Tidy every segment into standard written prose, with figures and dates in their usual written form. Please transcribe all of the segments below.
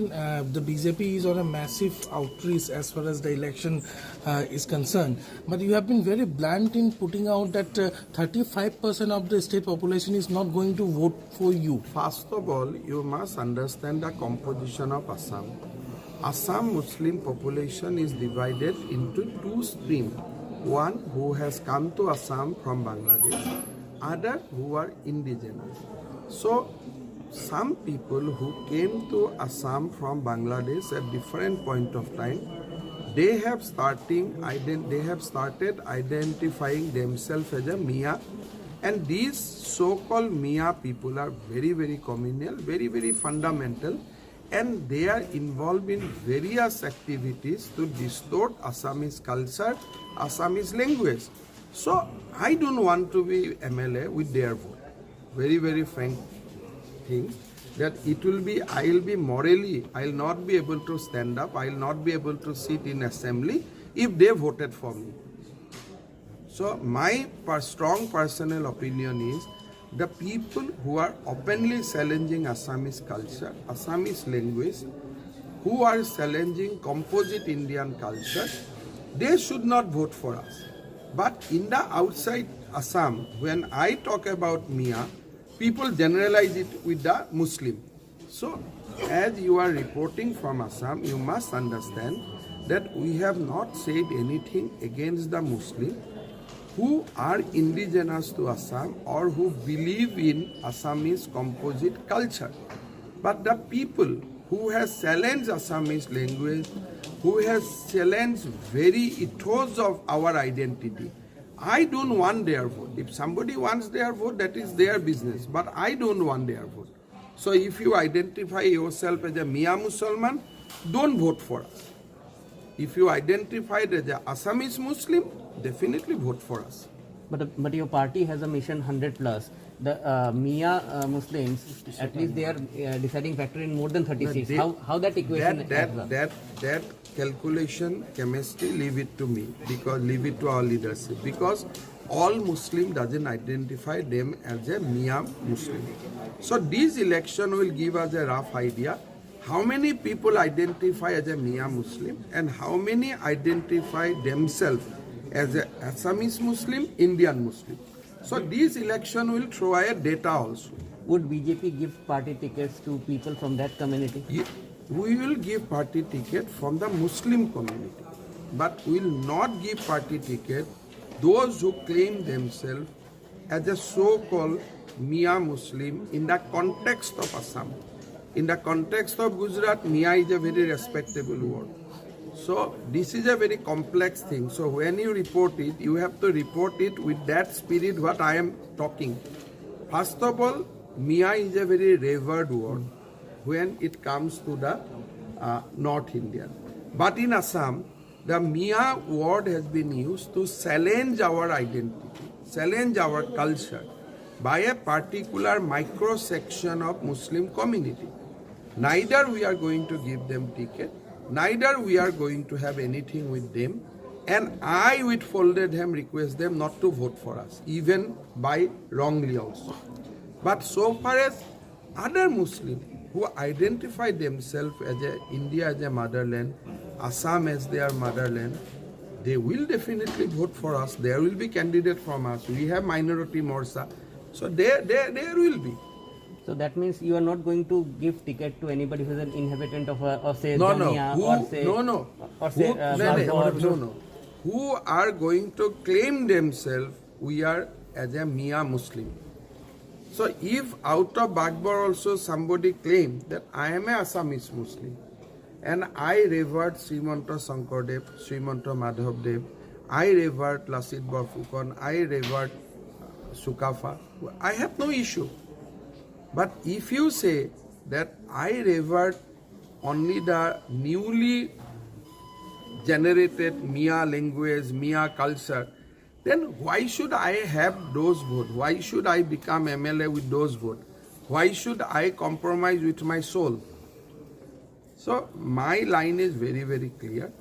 The BJP is on a massive outreach as far as the election is concerned. But you have been very blunt in putting out that 35% of the state population is not going to vote for you. First of all, you must understand the composition of Assam. Assam Muslim population is divided into two streams. One who has come to Assam from Bangladesh, other who are indigenous. So some people who came to Assam from Bangladesh at different point of time, they have started identifying themselves as a Mia, and these so-called Mia people are very, very communal, very, very fundamental, and they are involved in various activities to distort Assamese culture, Assamese language. So I don't want to be MLA with their vote. Very, very frank thing that it will be, I will be morally, I will not be able to stand up, I will not be able to sit in assembly if they voted for me. So my strong personal opinion is the people who are openly challenging Assamese culture, Assamese language, who are challenging composite Indian culture, they should not vote for us. But in the outside Assam, when I talk about Mia, people generalize it with the Muslim. So, as you are reporting from Assam, you must understand that we have not said anything against the Muslim who are indigenous to Assam or who believe in Assamese composite culture. But the people who has challenged Assamese language, who has challenged very ethos of our identity, I don't want their vote. If somebody wants their vote, that is their business. But I don't want their vote. So if you identify yourself as a Mia Musalman, don't vote for us. If you identify as an Assamese Muslim, definitely vote for us. But your party has a mission 100 plus. The Mia Muslims, at least they are deciding factor in more than 30 seats. How that equation? That calculation, chemistry, leave it to me, because leave it to our leadership, because all Muslim doesn't identify them as a Mia Muslim. So this election will give us a rough idea how many people identify as a Mia Muslim and how many identify themselves as a Assamese Muslim, Indian Muslim. So this election will throw a data also. Would BJP give party tickets to people from that community? We will give party ticket from the Muslim community, but we will not give party ticket those who claim themselves as a so-called Mia Muslim in the context of Assam. In the context of Gujarat, Mia is a very respectable word. So this is a very complex thing. So when you report it, you have to report it with that spirit what I am talking. First of all, Mia is a very revered word when it comes to the North Indian. But in Assam, the Mia word has been used to challenge our identity, challenge our culture by a particular micro section of Muslim community. Neither we are going to give them ticket, neither we are going to have anything with them, and I with folded hand request them not to vote for us, even by wrongly also. But so far as other Muslims who identify themselves as India as a motherland, Assam as their motherland, they will definitely vote for us. There will be candidate from us. We have minority Morsa. So there will be. So that means you are not going to give ticket to anybody who is an inhabitant of or say no, Jamia no. Who are going to claim themselves we are as a Mia Muslim. So if out of Bagbor also somebody claim that I am a Assamese Muslim and I revert Srimanta Shankardev, Srimanta Madhavdev, I revert Lasit Borfukan, I revert Sukafa, I have no issue. But if you say that I revert only the newly generated Mia language, Mia culture, then why should I have those votes? Why should I become MLA with those votes? Why should I compromise with my soul? So my line is very, very clear.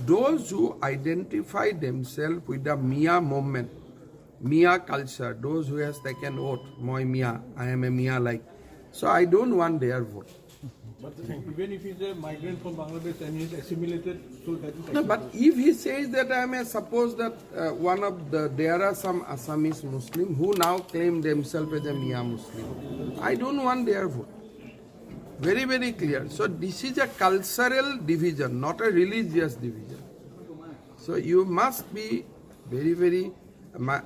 Those who identify themselves with the Mia movement, Mia culture, those who has taken oath, moi Mia, I am a Mia like. So I don't want their vote. But even if he's a migrant from Bangladesh and he's assimilated, so that is No, but if he says that I may suppose that there are some Assamese Muslim who now claim themselves as a Mia Muslim, I don't want their vote. Very, very clear. So this is a cultural division, not a religious division. So you must be very, very,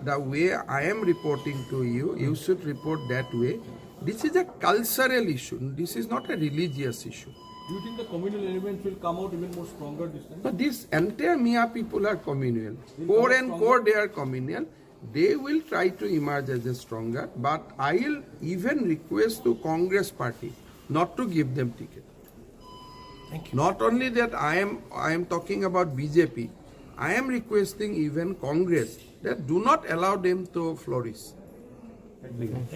the way I am reporting to you, you should report that way. This is a cultural issue. This is not a religious issue. do you think the communal elements will come out even more stronger this time? But this entire Mia people are communal. Core and core, they are communal. They will try to emerge as a stronger. But I will even request to Congress party not to give them ticket. Thank you. Not only that, I am talking about BJP. I am requesting even Congress that do not allow them to flourish. Thank you.